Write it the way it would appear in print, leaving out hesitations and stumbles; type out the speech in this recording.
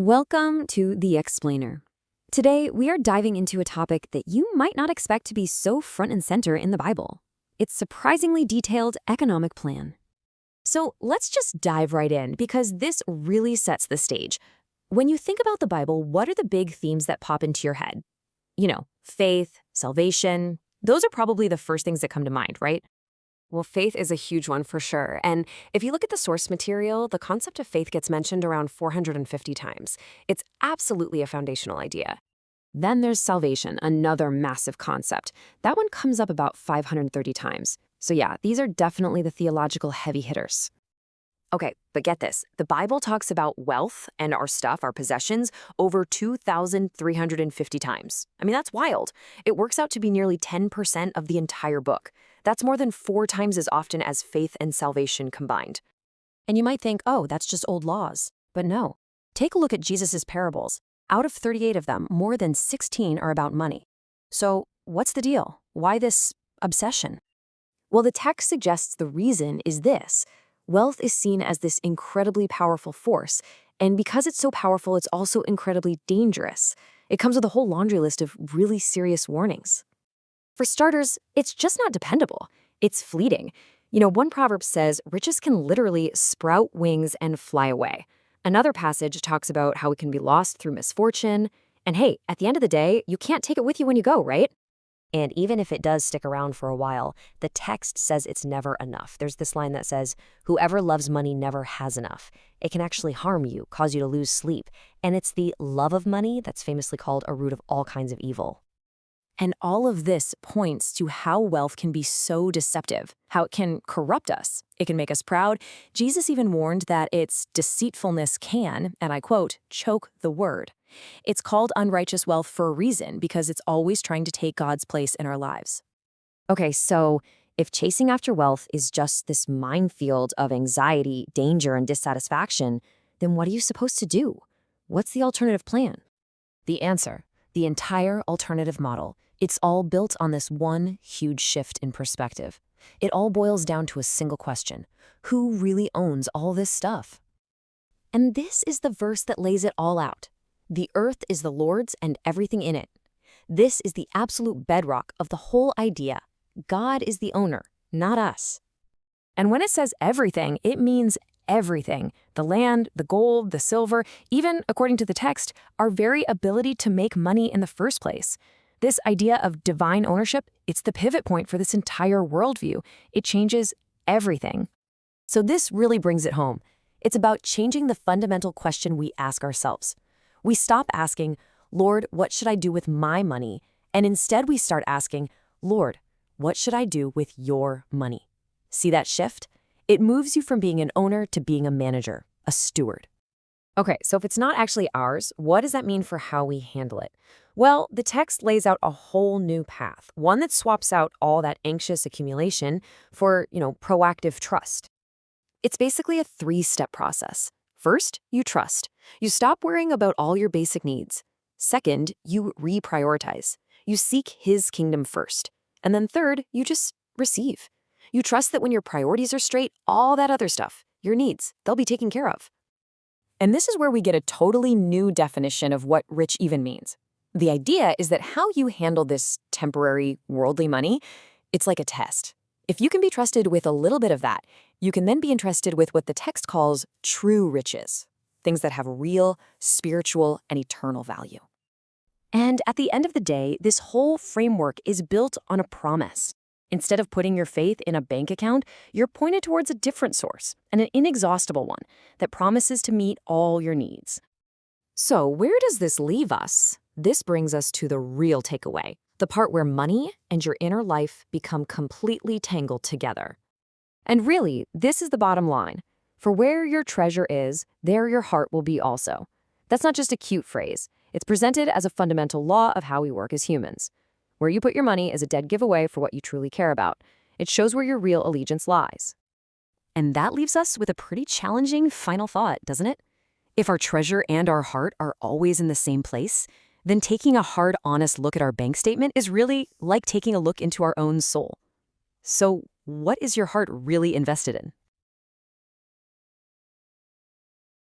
Welcome to The Explainer. Today, we are diving into a topic that you might not expect to be so front and center in the Bible. Its surprisingly detailed economic plan. So let's just dive right in because this really sets the stage. When you think about the Bible, what are the big themes that pop into your head? Faith, salvation. Those are probably the first things that come to mind, right? Well, faith is a huge one for sure. And if you look at the source material, the concept of faith gets mentioned around 450 times. It's absolutely a foundational idea. Then there's salvation, another massive concept. That one comes up about 530 times. So yeah, these are definitely the theological heavy hitters. Okay, but get this. The Bible talks about wealth and our stuff, our possessions, over 2,350 times. I mean, that's wild. It works out to be nearly 10% of the entire book. That's more than 4 times as often as faith and salvation combined. And you might think, oh, that's just old laws. But no. Take a look at Jesus' parables. Out of 38 of them, more than 16 are about money. So what's the deal? Why this obsession? Well, the text suggests the reason is this. Wealth is seen as this incredibly powerful force, and because it's so powerful, it's also incredibly dangerous. It comes with a whole laundry list of really serious warnings. For starters, it's just not dependable. It's fleeting. One proverb says, riches can literally sprout wings and fly away. Another passage talks about how it can be lost through misfortune. And hey, at the end of the day, you can't take it with you when you go, right? And even if it does stick around for a while, the text says it's never enough. There's this line that says, whoever loves money never has enough. It can actually harm you, cause you to lose sleep. And it's the love of money that's famously called a root of all kinds of evil. And all of this points to how wealth can be so deceptive, how it can corrupt us. It can make us proud. Jesus even warned that its deceitfulness can, and I quote, choke the word. It's called unrighteous wealth for a reason because it's always trying to take God's place in our lives. Okay, so if chasing after wealth is just this minefield of anxiety, danger, and dissatisfaction, then what are you supposed to do? What's the alternative plan? The answer, the entire alternative model. It's all built on this one huge shift in perspective. It all boils down to a single question. Who really owns all this stuff? And this is the verse that lays it all out. The earth is the Lord's and everything in it. This is the absolute bedrock of the whole idea. God is the owner, not us. And when it says everything, it means everything. The land, the gold, the silver, even, according to the text, our very ability to make money in the first place. This idea of divine ownership, it's the pivot point for this entire worldview. It changes everything. So this really brings it home. It's about changing the fundamental question we ask ourselves. We stop asking, Lord, what should I do with my money? And instead we start asking, Lord, what should I do with your money? See that shift? It moves you from being an owner to being a manager, a steward. Okay, so if it's not actually ours, what does that mean for how we handle it? Well, the text lays out a whole new path, one that swaps out all that anxious accumulation for, proactive trust. It's basically a 3-step process. First, you trust. You stop worrying about all your basic needs. Second, you reprioritize. You seek His kingdom first. And then third, you just receive. You trust that when your priorities are straight, all that other stuff, your needs, they'll be taken care of. And this is where we get a totally new definition of what rich even means. The idea is that how you handle this temporary, worldly money, it's like a test. If you can be trusted with a little bit of that, you can then be entrusted with what the text calls true riches, things that have real, spiritual, and eternal value. And at the end of the day, this whole framework is built on a promise. Instead of putting your faith in a bank account, you're pointed towards a different source, and an inexhaustible one that promises to meet all your needs. So where does this leave us? This brings us to the real takeaway, the part where money and your inner life become completely tangled together. And really, this is the bottom line. For where your treasure is, there your heart will be also. That's not just a cute phrase. It's presented as a fundamental law of how we work as humans. Where you put your money is a dead giveaway for what you truly care about. It shows where your real allegiance lies. And that leaves us with a pretty challenging final thought, doesn't it? If our treasure and our heart are always in the same place, then taking a hard, honest look at our bank statement is really like taking a look into our own soul. So what is your heart really invested in?